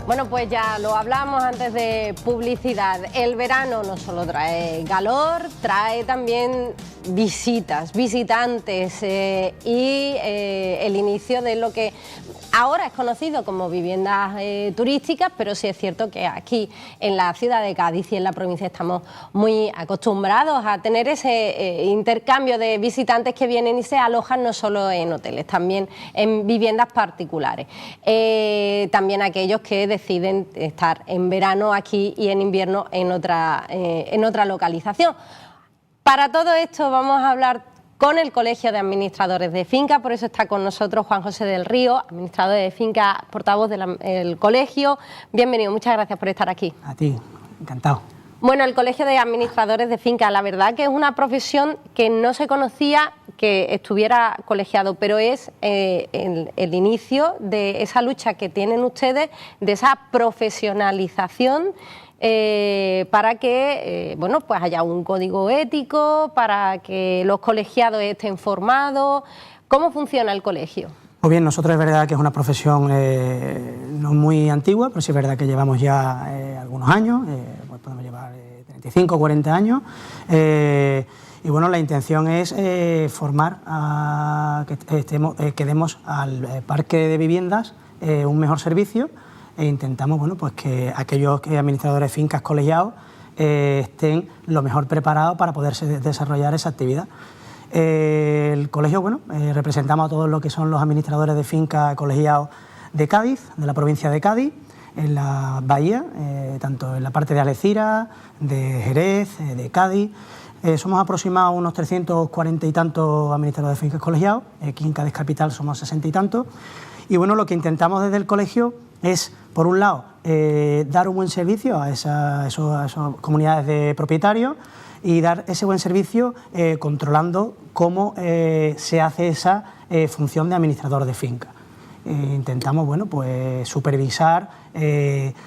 Bueno, pues ya lo hablamos antes de publicidad. El verano no solo trae calor, trae también visitas, visitantes y el inicio de lo que ahora es conocido como viviendas turísticas, pero sí es cierto que aquí en la ciudad de Cádiz y en la provincia estamos muy acostumbrados a tener ese intercambio de visitantes que vienen y se alojan no solo en hoteles, también en viviendas particulares. También aquellos que deciden estar en verano aquí y en invierno en otra localización. Para todo esto vamos a hablar con el Colegio de Administradores de Finca, por eso está con nosotros Juan José del Río, administrador de finca, portavoz del colegio. Bienvenido, muchas gracias por estar aquí. A ti, encantado. Bueno, el Colegio de Administradores de Finca, la verdad que es una profesión que no se conocía que estuviera colegiado, pero es el inicio de esa lucha que tienen ustedes, de esa profesionalización para que bueno, pues haya un código ético, para que los colegiados estén formados. ¿Cómo funciona el colegio? Pues bien, nosotros es verdad que es una profesión no muy antigua, pero sí es verdad que llevamos ya algunos años, pues podemos llevar 35 o 40 años, y bueno, la intención es formar, que demos al parque de viviendas un mejor servicio, e intentamos, bueno, pues que aquellos administradores de fincas colegiados estén lo mejor preparados para poder desarrollar esa actividad. El colegio, bueno, representamos a todos los que son los administradores de finca colegiados de Cádiz, de la provincia de Cádiz, en la bahía, tanto en la parte de Algeciras, de Jerez, de Cádiz. Somos aproximadamente unos 340 y tantos administradores de fincas colegiados, aquí en Cádiz capital somos 60 y tantos. Y bueno, lo que intentamos desde el colegio es, por un lado, dar un buen servicio a esas comunidades de propietarios y dar ese buen servicio controlando cómo se hace esa función de administrador de finca. Intentamos, bueno, pues supervisar,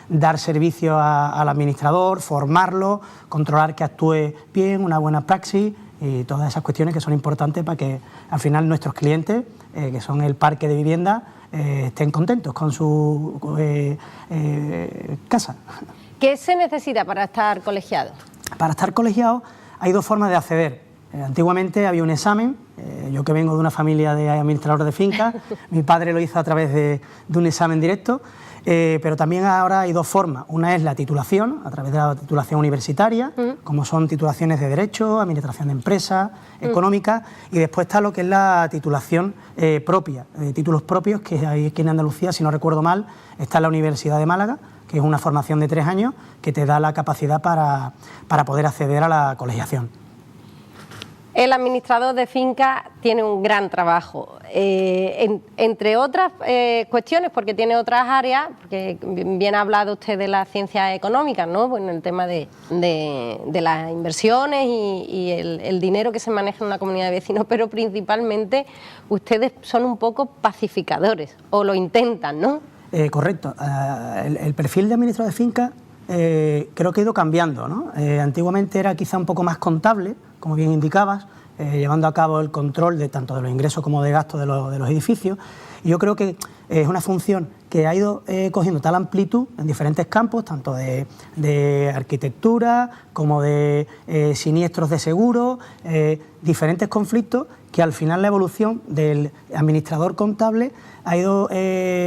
dar servicio al administrador, formarlo, controlar que actúe bien, una buena praxis y todas esas cuestiones que son importantes para que al final nuestros clientes, que son el parque de vivienda, estén contentos con su casa. ¿Qué se necesita para estar colegiado? Para estar colegiado hay dos formas de acceder. Antiguamente había un examen, yo que vengo de una familia de administradores de fincas, mi padre lo hizo a través de un examen directo, pero también ahora hay dos formas. Una es la titulación, a través de la titulación universitaria, como son titulaciones de Derecho, Administración de Empresas, Económicas, y después está lo que es la titulación propia, títulos propios, que hay aquí en Andalucía, si no recuerdo mal, está en la Universidad de Málaga, que es una formación de 3 años que te da la capacidad para poder acceder a la colegiación. El administrador de finca tiene un gran trabajo, entre otras cuestiones, porque tiene otras áreas, porque bien ha hablado usted de la ciencia económica, ¿no? Bueno, el tema de las inversiones y el dinero que se maneja en una comunidad de vecinos, pero principalmente ustedes son un poco pacificadores, o lo intentan, ¿no? Correcto. El perfil de administrador de finca creo que ha ido cambiando, ¿no? Antiguamente era quizá un poco más contable, como bien indicabas, llevando a cabo el control de tanto de los ingresos como de gastos de los edificios. Y yo creo que es una función que ha ido cogiendo tal amplitud en diferentes campos, tanto de arquitectura como de siniestros de seguro, diferentes conflictos, que al final la evolución del administrador contable ha ido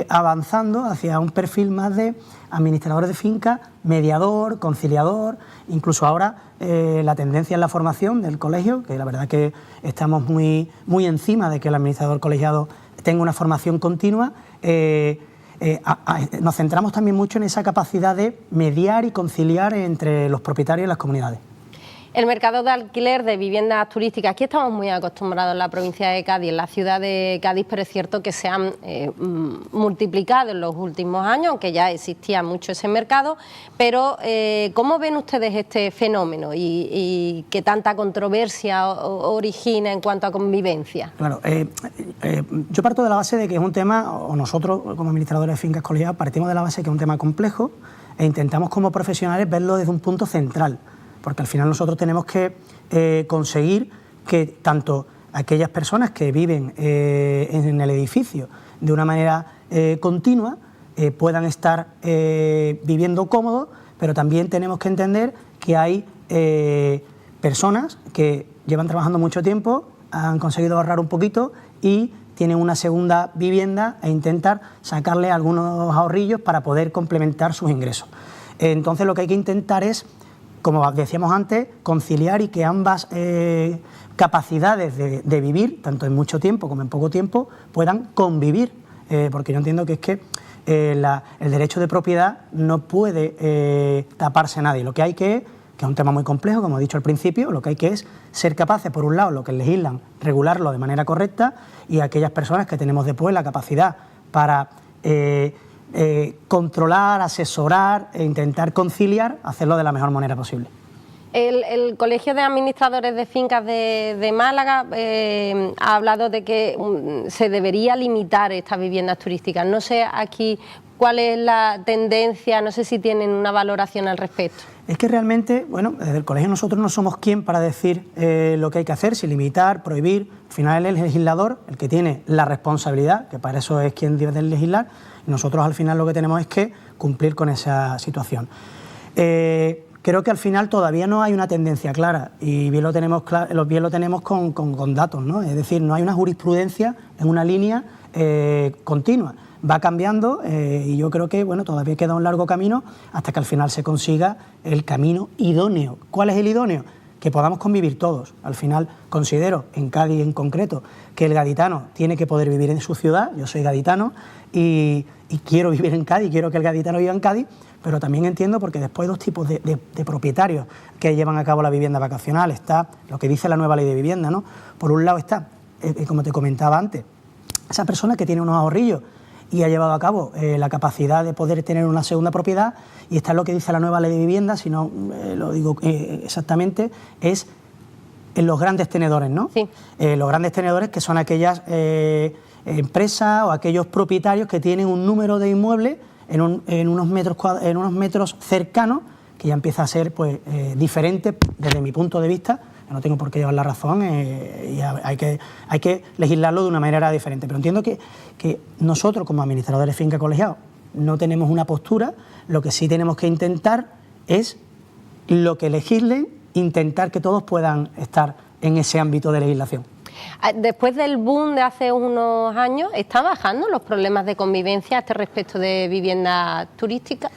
avanzando hacia un perfil más de administrador de finca, mediador, conciliador. Incluso ahora la tendencia en la formación del colegio, que la verdad que estamos muy encima de que el administrador colegiado tenga una formación continua, nos centramos también mucho en esa capacidad de mediar y conciliar entre los propietarios y las comunidades. El mercado de alquiler de viviendas turísticas, aquí estamos muy acostumbrados en la provincia de Cádiz, en la ciudad de Cádiz, pero es cierto que se han multiplicado en los últimos años, aunque ya existía mucho ese mercado, pero ¿cómo ven ustedes este fenómeno y qué tanta controversia origina en cuanto a convivencia? Claro, yo parto de la base de que es un tema, o nosotros como administradores de fincas colegiadas partimos de la base de que es un tema complejo e intentamos como profesionales verlo desde un punto central, porque al final nosotros tenemos que conseguir que tanto aquellas personas que viven en el edificio de una manera continua puedan estar viviendo cómodos, pero también tenemos que entender que hay personas que llevan trabajando mucho tiempo, han conseguido ahorrar un poquito y tienen una segunda vivienda e intentar sacarle algunos ahorrillos para poder complementar sus ingresos. Entonces lo que hay que intentar es, como decíamos antes, conciliar y que ambas capacidades de vivir, tanto en mucho tiempo como en poco tiempo, puedan convivir, porque yo entiendo que es que el derecho de propiedad no puede taparse nadie. Lo que hay que es un tema muy complejo, como he dicho al principio, lo que hay que es ser capaces, por un lado, lo que legislan, regularlo de manera correcta, y aquellas personas que tenemos después la capacidad para controlar, asesorar e intentar conciliar, hacerlo de la mejor manera posible. El Colegio de Administradores de Fincas de Málaga ha hablado de que se debería limitar estas viviendas turísticas. No sé aquí cuál es la tendencia, no sé si tienen una valoración al respecto. Es que realmente, bueno, desde el colegio nosotros no somos quien para decir lo que hay que hacer, si limitar, prohibir. Al final es el legislador el que tiene la responsabilidad, que para eso es quien debe legislar, y nosotros al final lo que tenemos es que cumplir con esa situación. Creo que al final todavía no hay una tendencia clara y bien lo tenemos con datos, ¿no? Es decir, no hay una jurisprudencia en una línea continua. Va cambiando y yo creo que bueno, todavía queda un largo camino hasta que al final se consiga el camino idóneo. ¿Cuál es el idóneo? Que podamos convivir todos. Al final considero, en Cádiz en concreto, que el gaditano tiene que poder vivir en su ciudad. Yo soy gaditano y quiero vivir en Cádiz, quiero que el gaditano viva en Cádiz, pero también entiendo porque después hay dos tipos de propietarios que llevan a cabo la vivienda vacacional. Está lo que dice la nueva ley de vivienda, ¿no? Por un lado está, como te comentaba antes, esa persona que tiene unos ahorrillos y ha llevado a cabo la capacidad de poder tener una segunda propiedad, y está lo que dice la nueva ley de vivienda, si no lo digo exactamente, es en los grandes tenedores, ¿no? Sí. Los grandes tenedores, que son aquellas empresas o aquellos propietarios que tienen un número de inmuebles en unos metros cercanos, que ya empieza a ser pues diferente desde mi punto de vista. No tengo por qué llevar la razón y hay que legislarlo de una manera diferente. Pero entiendo que nosotros, como administradores de finca colegiados, no tenemos una postura. Lo que sí tenemos que intentar es lo que legislen, intentar que todos puedan estar en ese ámbito de legislación. Después del boom de hace unos años, ¿están bajando los problemas de convivencia a este respecto de viviendas turísticas?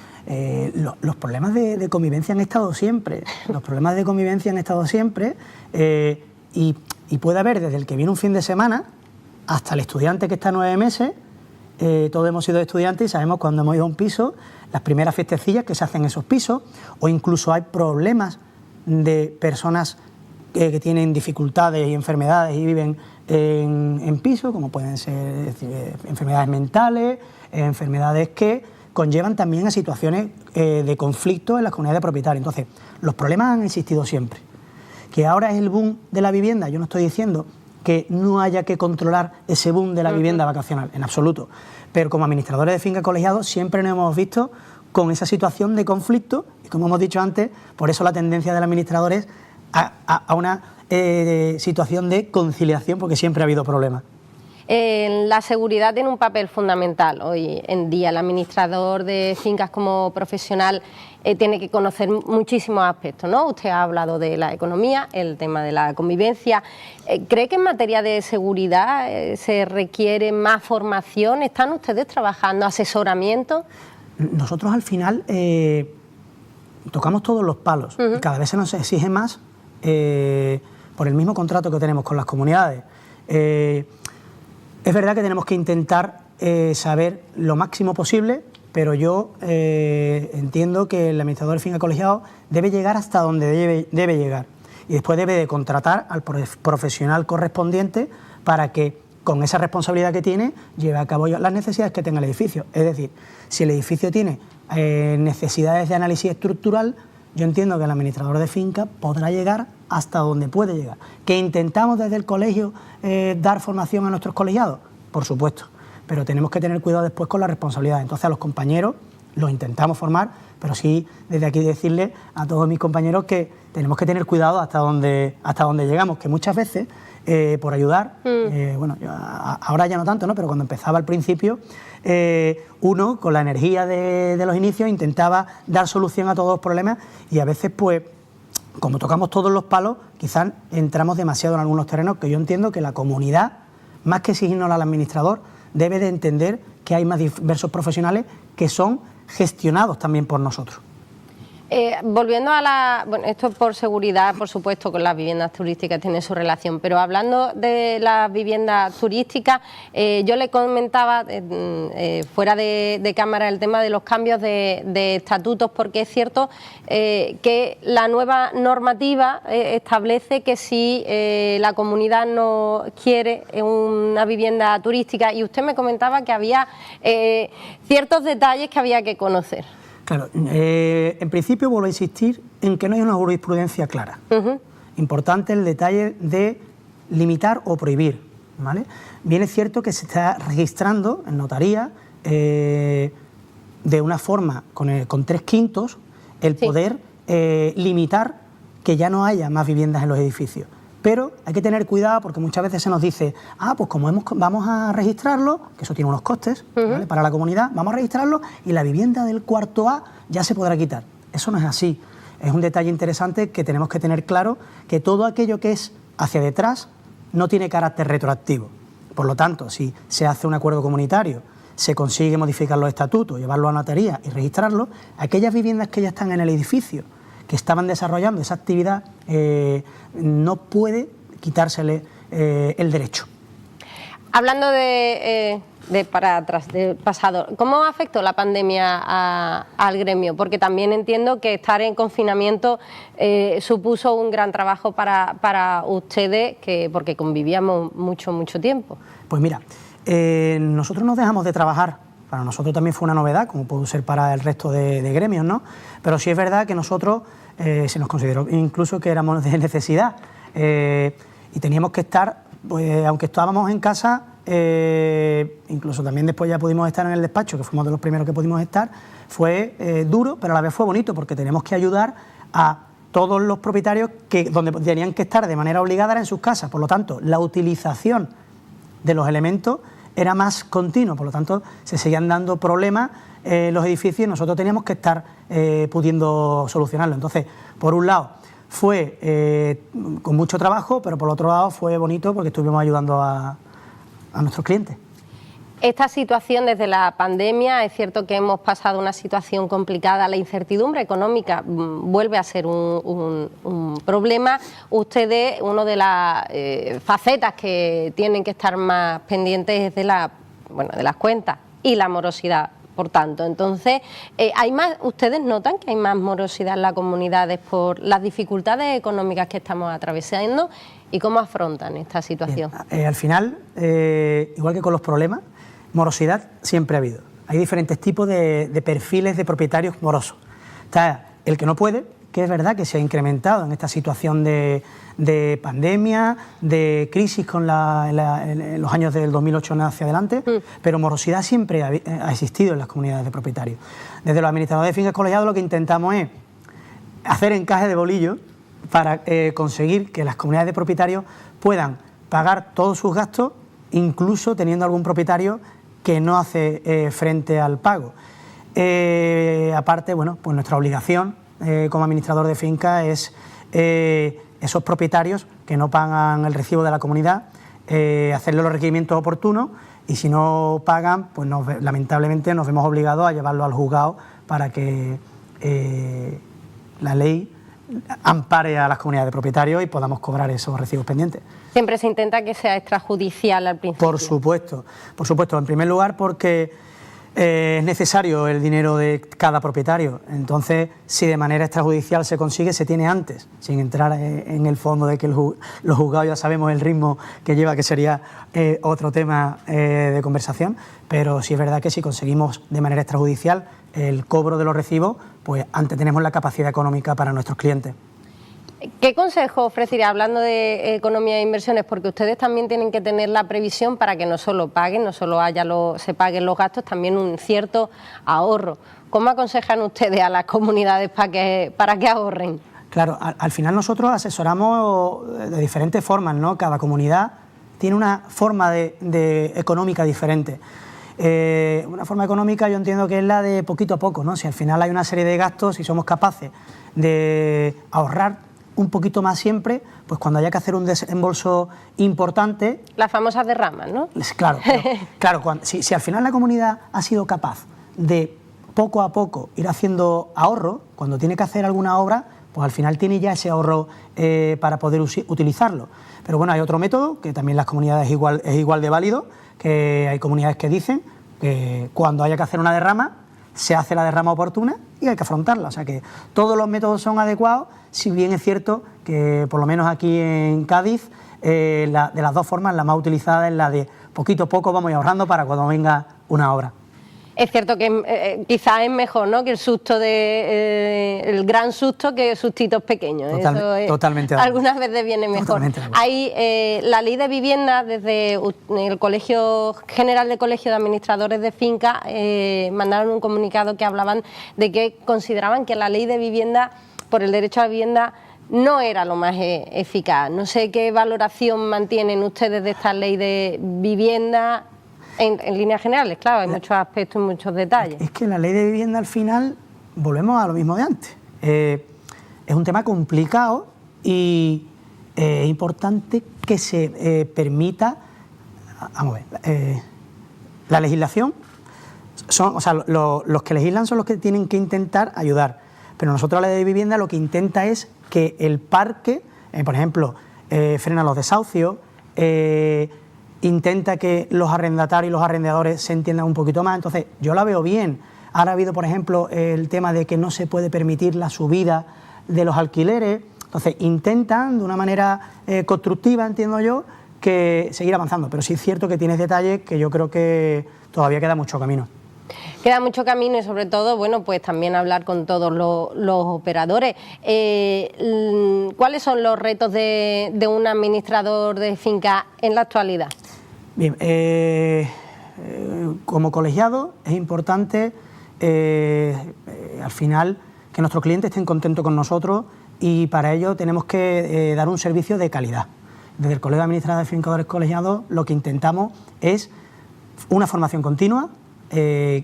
Los problemas de convivencia han estado siempre. Los problemas de convivencia han estado siempre y puede haber desde el que viene un fin de semana hasta el estudiante que está 9 meses. Todos hemos sido estudiantes y sabemos cuando hemos ido a un piso, las primeras fiestecillas que se hacen en esos pisos, o incluso hay problemas de personas que tienen dificultades y enfermedades y viven en pisos, como pueden ser enfermedades mentales, enfermedades que conllevan también a situaciones de conflicto en las comunidades de propietarios. Entonces, los problemas han existido siempre. Que ahora es el boom de la vivienda, yo no estoy diciendo que no haya que controlar ese boom de la vivienda vacacional, en absoluto. Pero como administradores de finca colegiados siempre nos hemos visto con esa situación de conflicto y, como hemos dicho antes, por eso la tendencia del administrador es a una situación de conciliación, porque siempre ha habido problemas. La seguridad tiene un papel fundamental hoy en día. El administrador de fincas como profesional tiene que conocer muchísimos aspectos, ¿no? Usted ha hablado de la economía, el tema de la convivencia. ¿Cree que en materia de seguridad se requiere más formación? ¿Están ustedes trabajando asesoramiento? Nosotros al final tocamos todos los palos. Y cada vez se nos exige más por el mismo contrato que tenemos con las comunidades. Es verdad que tenemos que intentar saber lo máximo posible, pero yo entiendo que el administrador de finca colegiado debe llegar hasta donde debe llegar y después debe de contratar al profesional correspondiente para que, con esa responsabilidad que tiene, lleve a cabo las necesidades que tenga el edificio. Es decir, si el edificio tiene necesidades de análisis estructural, yo entiendo que el administrador de finca podrá llegar hasta donde puede llegar. ¿Que intentamos desde el colegio dar formación a nuestros colegiados? Por supuesto, pero tenemos que tener cuidado después con la responsabilidad. Entonces a los compañeros los intentamos formar, pero sí desde aquí decirle a todos mis compañeros que tenemos que tener cuidado hasta donde llegamos, que muchas veces por ayudar. Bueno, ahora ya no tanto, ¿no? Pero cuando empezaba al principio, uno con la energía de los inicios intentaba dar solución a todos los problemas y a veces pues como tocamos todos los palos quizás entramos demasiado en algunos terrenos que yo entiendo que la comunidad, más que exigirnos al administrador, debe de entender que hay más diversos profesionales que son gestionados también por nosotros. Volviendo a bueno, esto por seguridad, por supuesto, con las viviendas turísticas tiene su relación, pero hablando de las viviendas turísticas, yo le comentaba fuera de cámara el tema de los cambios de estatutos, porque es cierto que la nueva normativa establece que si la comunidad no quiere una vivienda turística, y usted me comentaba que había ciertos detalles que había que conocer. Claro, en principio vuelvo a insistir en que no hay una jurisprudencia clara. Importante el detalle de limitar o prohibir, ¿vale? Bien es cierto que se está registrando en notaría de una forma con 3/5 el poder limitar que ya no haya más viviendas en los edificios. Pero hay que tener cuidado porque muchas veces se nos dice, pues como vamos a registrarlo, que eso tiene unos costes, ¿vale? Para la comunidad, vamos a registrarlo y la vivienda del cuarto A ya se podrá quitar. Eso no es así. Es un detalle interesante que tenemos que tener claro, que todo aquello que es hacia detrás no tiene carácter retroactivo. Por lo tanto, si se hace un acuerdo comunitario, se consigue modificar los estatutos, llevarlo a notaría y registrarlo, aquellas viviendas que ya están en el edificio, que estaban desarrollando esa actividad, no puede quitársele el derecho. Hablando para atrás, del pasado, ¿cómo afectó la pandemia al gremio? Porque también entiendo que estar en confinamiento supuso un gran trabajo para ustedes, porque convivíamos mucho tiempo. Pues mira, nosotros nos dejamos de trabajar. Para nosotros también fue una novedad, como pudo ser para el resto de gremios, ¿no? Pero sí es verdad que nosotros se nos consideró incluso que éramos de necesidad y teníamos que estar, pues aunque estábamos en casa, incluso también después ya pudimos estar en el despacho, que fuimos de los primeros que pudimos estar, fue duro, pero a la vez fue bonito, porque tenemos que ayudar a todos los propietarios donde tenían que estar de manera obligada era en sus casas. Por lo tanto, la utilización de los elementos era más continuo, por lo tanto se seguían dando problemas en los edificios y nosotros teníamos que estar pudiendo solucionarlo. Entonces, por un lado fue con mucho trabajo, pero por otro lado fue bonito porque estuvimos ayudando a nuestros clientes. Esta situación desde la pandemia, es cierto que hemos pasado una situación complicada, la incertidumbre económica vuelve a ser un problema. Ustedes, una de las facetas que tienen que estar más pendientes es de las cuentas y la morosidad, por tanto. Entonces, ¿ustedes notan que hay más morosidad en las comunidades por las dificultades económicas que estamos atravesando y cómo afrontan esta situación? Bien, al final, igual que con los problemas, morosidad siempre ha habido. Hay diferentes tipos de perfiles de propietarios morosos. Está el que no puede, que es verdad que se ha incrementado en esta situación de pandemia, de crisis en los años del 2008 hacia adelante, pero morosidad siempre ha existido en las comunidades de propietarios. Desde los administradores de fincas colegiados lo que intentamos es hacer encaje de bolillo para conseguir que las comunidades de propietarios puedan pagar todos sus gastos, incluso teniendo algún propietario que no hace frente al pago. Aparte, bueno, pues nuestra obligación como administrador de finca es esos propietarios que no pagan el recibo de la comunidad, hacerle los requerimientos oportunos y si no pagan, pues lamentablemente nos vemos obligados a llevarlo al juzgado para que la ley ampare a las comunidades de propietarios y podamos cobrar esos recibos pendientes. Siempre se intenta que sea extrajudicial al principio. Por supuesto. En primer lugar porque es necesario el dinero de cada propietario, entonces si de manera extrajudicial se consigue, se tiene antes, sin entrar en el fondo de que los juzgados ya sabemos el ritmo que lleva, que sería otro tema de conversación, pero sí es verdad que si conseguimos de manera extrajudicial el cobro de los recibos, pues antes tenemos la capacidad económica para nuestros clientes. ¿Qué consejo ofrecería, hablando de economía e inversiones? Porque ustedes también tienen que tener la previsión para que no solo paguen, no solo se paguen los gastos, también un cierto ahorro. ¿Cómo aconsejan ustedes a las comunidades para que ahorren? Claro, al final nosotros asesoramos de diferentes formas, ¿no? Cada comunidad tiene una forma económica diferente. Una forma económica yo entiendo que es la de poquito a poco, ¿no? Si al final hay una serie de gastos y somos capaces de ahorrar un poquito más siempre, pues cuando haya que hacer un desembolso importante... Las famosas derramas, ¿no? Claro, si al final la comunidad ha sido capaz de poco a poco ir haciendo ahorro, cuando tiene que hacer alguna obra, pues al final tiene ya ese ahorro para poder utilizarlo. Pero bueno, hay otro método, que también las comunidades es igual de válido, que hay comunidades que dicen que cuando haya que hacer una derrama, se hace la derrama oportuna y hay que afrontarla. O sea que todos los métodos son adecuados, si bien es cierto que por lo menos aquí en Cádiz, de las dos formas, la más utilizada es la de poquito a poco vamos ahorrando para cuando venga una obra. Es cierto que quizás es mejor, ¿no?, que el susto el gran susto que sustitos pequeños. Totalmente. Algunas veces viene mejor. Hay la ley de vivienda, desde el Colegio General de Colegio de Administradores de Finca, mandaron un comunicado que hablaban de que consideraban que la ley de vivienda, por el derecho a la vivienda, no era lo más eficaz. No sé qué valoración mantienen ustedes de esta ley de vivienda. En líneas generales, claro, hay muchos aspectos y muchos detalles. Es que la ley de vivienda al final, volvemos a lo mismo de antes. Es un tema complicado y es importante que se permita, vamos a ver, la legislación, los que legislan son los que tienen que intentar ayudar, pero nosotros la ley de vivienda lo que intenta es que el parque, por ejemplo, frena los desahucios, intenta que los arrendatarios y los arrendadores se entiendan un poquito más. Entonces yo la veo bien. Ahora ha habido, por ejemplo, el tema de que no se puede permitir la subida de los alquileres. Entonces intentan, de una manera constructiva, entiendo yo, que seguir avanzando. Pero sí es cierto que tienes detalles que yo creo que todavía queda mucho camino. Queda mucho camino y sobre todo, bueno, pues también hablar con todos los operadores. ¿Cuáles son los retos de un administrador de finca en la actualidad? Bien, como colegiado es importante al final que nuestros clientes estén contentos con nosotros y para ello tenemos que dar un servicio de calidad. Desde el Colegio de Administradores de Fincadores Colegiados lo que intentamos es una formación continua, que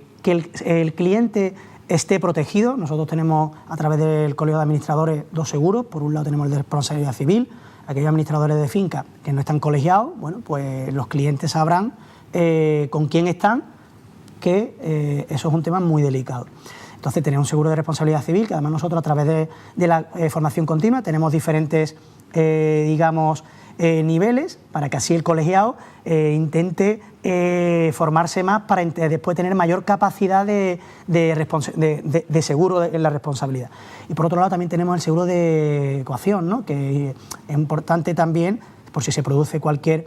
el cliente esté protegido. Nosotros tenemos a través del Colegio de Administradores dos seguros. Por un lado tenemos el de responsabilidad civil. Aquellos administradores de finca que no están colegiados, bueno, pues los clientes sabrán con quién están, que eso es un tema muy delicado. Entonces tenemos un seguro de responsabilidad civil, que además nosotros a través de la formación continua tenemos diferentes, digamos, niveles para que así el colegiado intente formarse más para después tener mayor capacidad de seguro en la responsabilidad. Y por otro lado también tenemos el seguro de coacción, ¿no?, que es importante también por si se produce cualquier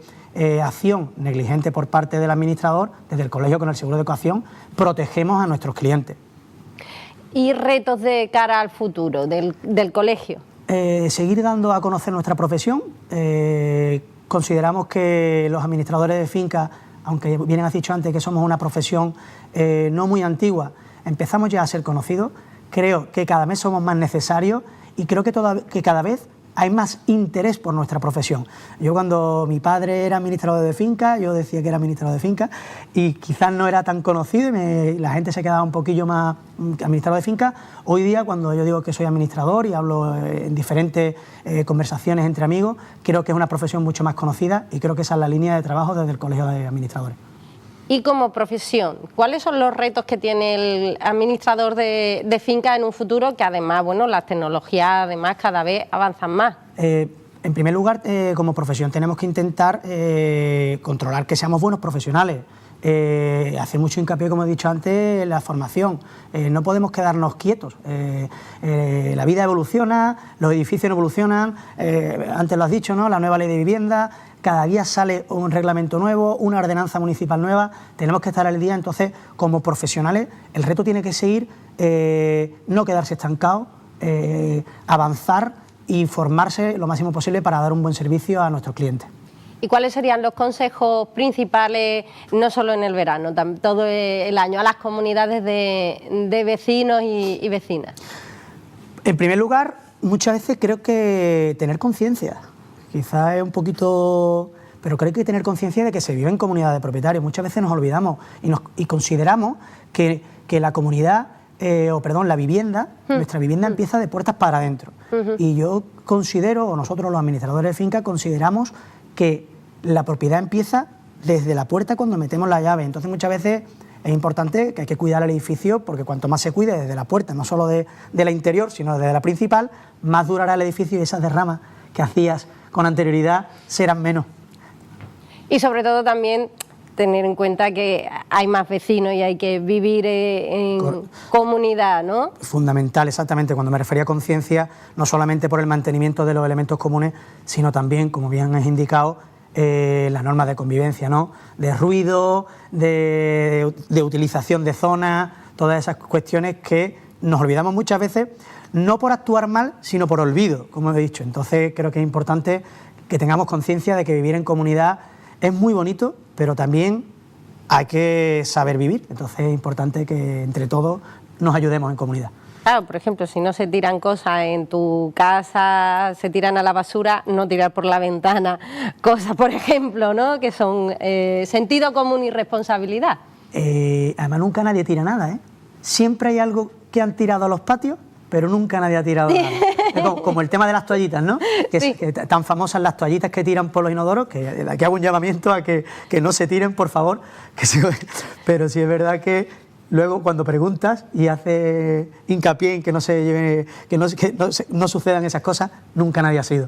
acción negligente por parte del administrador. Desde el colegio, con el seguro de coacción, protegemos a nuestros clientes. ¿Y retos de cara al futuro del colegio? Seguir dando a conocer nuestra profesión. Consideramos que los administradores de finca, aunque bien has dicho antes que somos una profesión no muy antigua, empezamos ya a ser conocidos. Creo que cada vez somos más necesarios y creo que cada vez hay más interés por nuestra profesión. Yo, cuando mi padre era administrador de finca, yo decía que era administrador de finca y quizás no era tan conocido y la gente se quedaba un poquillo más administrador de finca. Hoy día, cuando yo digo que soy administrador y hablo en diferentes conversaciones entre amigos, creo que es una profesión mucho más conocida y creo que esa es la línea de trabajo desde el Colegio de Administradores. Y como profesión, ¿cuáles son los retos que tiene el administrador de finca en un futuro, que además, bueno, las tecnologías además cada vez avanzan más? En primer lugar, como profesión tenemos que intentar controlar que seamos buenos profesionales, hacer mucho hincapié, como he dicho antes, en la formación. No podemos quedarnos quietos. La vida evoluciona, los edificios evolucionan, antes lo has dicho, ¿no?, la nueva ley de vivienda. Cada día sale un reglamento nuevo, una ordenanza municipal nueva, tenemos que estar al día. Entonces, como profesionales, el reto tiene que seguir, no quedarse estancados, avanzar y formarse lo máximo posible para dar un buen servicio a nuestros clientes. ¿Y cuáles serían los consejos principales, no solo en el verano, todo el año, a las comunidades de vecinos y vecinas? En primer lugar, muchas veces creo que tener conciencia, quizás es un poquito... pero creo que hay que tener conciencia de que se vive en comunidad de propietarios. Muchas veces nos olvidamos y consideramos que la comunidad, la vivienda, nuestra vivienda empieza de puertas para adentro. Y yo considero, o nosotros los administradores de finca, consideramos que la propiedad empieza desde la puerta cuando metemos la llave. Entonces muchas veces es importante que hay que cuidar el edificio, porque cuanto más se cuide desde la puerta, no solo de la interior, sino desde la principal, más durará el edificio y esas derramas que hacías con anterioridad serán menos. Y sobre todo también tener en cuenta que hay más vecinos y hay que vivir en comunidad, ¿no? Fundamental, exactamente. Cuando me refería a conciencia, no solamente por el mantenimiento de los elementos comunes, sino también, como bien has indicado, las normas de convivencia, ¿no? De ruido, de utilización de zonas, todas esas cuestiones que nos olvidamos muchas veces, no por actuar mal, sino por olvido, como he dicho. Entonces creo que es importante que tengamos conciencia de que vivir en comunidad es muy bonito, pero también hay que saber vivir. Entonces es importante que entre todos nos ayudemos en comunidad. Claro, por ejemplo, si no se tiran cosas en tu casa, se tiran a la basura, no tirar por la ventana cosas, por ejemplo, ¿no? Que son sentido común y responsabilidad. Además nunca nadie tira nada, ¿eh? Siempre hay algo que han tirado a los patios, pero nunca nadie ha tirado nada. Como el tema de las toallitas, ¿no? Que tan famosas las toallitas que tiran por los inodoros, que de aquí hago un llamamiento a que no se tiren, por favor. Pero sí es verdad que luego cuando preguntas y hace hincapié en que no se lleve, que no sucedan esas cosas, nunca nadie ha sido.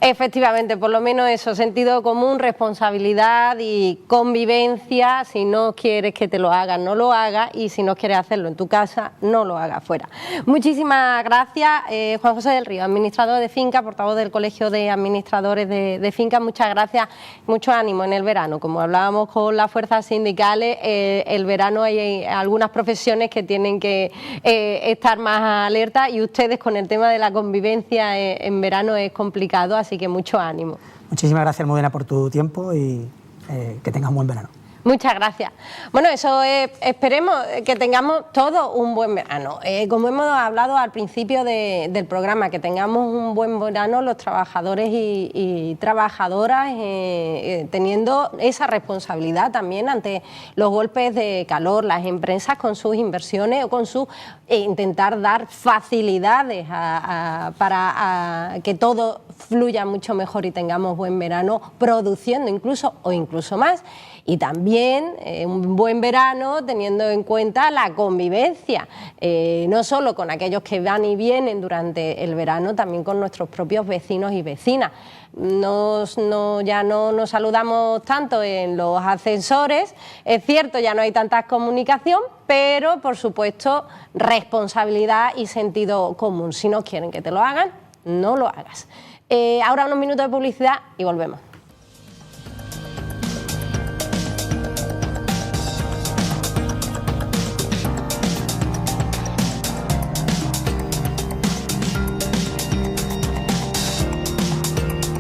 Efectivamente, por lo menos eso, sentido común, responsabilidad y convivencia. Si no quieres que te lo hagan, no lo hagas, y si no quieres hacerlo en tu casa, no lo hagas fuera. Muchísimas gracias, Juan José del Río, administrador de finca, portavoz del Colegio de Administradores de Finca. Muchas gracias, mucho ánimo en el verano. Como hablábamos con las fuerzas sindicales, el verano hay algunas profesiones que tienen que estar más alerta, y ustedes con el tema de la convivencia en verano es complicado, así que mucho ánimo. Muchísimas gracias, Almudena, por tu tiempo y que tengas un buen verano. Muchas gracias. Bueno, eso es, esperemos que tengamos todos un buen verano. Como hemos hablado al principio del programa, que tengamos un buen verano los trabajadores y trabajadoras, teniendo esa responsabilidad también ante los golpes de calor, las empresas con sus inversiones o con su intentar dar facilidades para que todo fluya mucho mejor y tengamos buen verano, produciendo incluso más. Y también un buen verano teniendo en cuenta la convivencia, no solo con aquellos que van y vienen durante el verano, también con nuestros propios vecinos y vecinas. Ya no nos saludamos tanto en los ascensores, es cierto, ya no hay tanta comunicación, pero por supuesto responsabilidad y sentido común. Si no quieren que te lo hagan, no lo hagas. Ahora unos minutos de publicidad y volvemos.